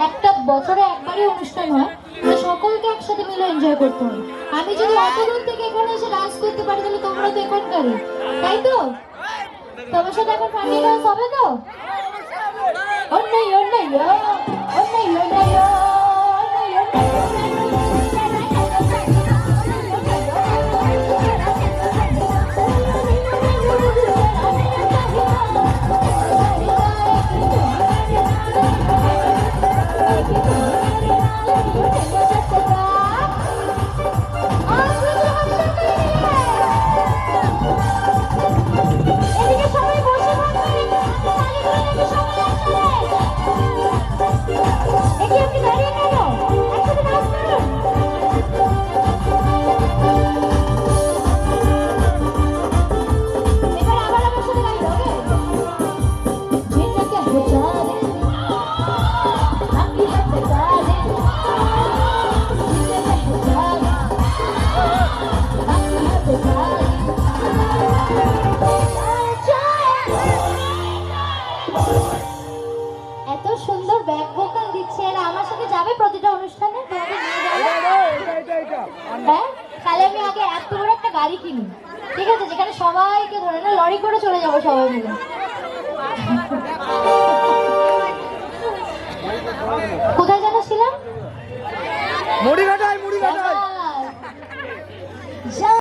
একটা বছরে একবারই অনুষ্ঠান হয়, তো সকলকে একসাথে মিলে এনজয় করতে হবে। আমি যদি অত দূর থেকে এখানে এসে ডান্স করতে পারি তাহলে তোমরা তো এখানকারই, তাই তো? তোমার সাথে এখন ফানি ডান্স হবে তো? অন্যায় অন্যায় অন্যায় অন্যায় এত সুন্দর ব্যাক ভোকাল দিচ্ছে এরা, আমার সাথে যাবে প্রতিটা অনুষ্ঠানে? হ্যাঁ, তাহলে আমি আগে এত বড় একটা গাড়ি কিনি, ঠিক আছে, যেখানে সবাইকে ধরে না লরি করে চলে যাবো সবাই মিলে।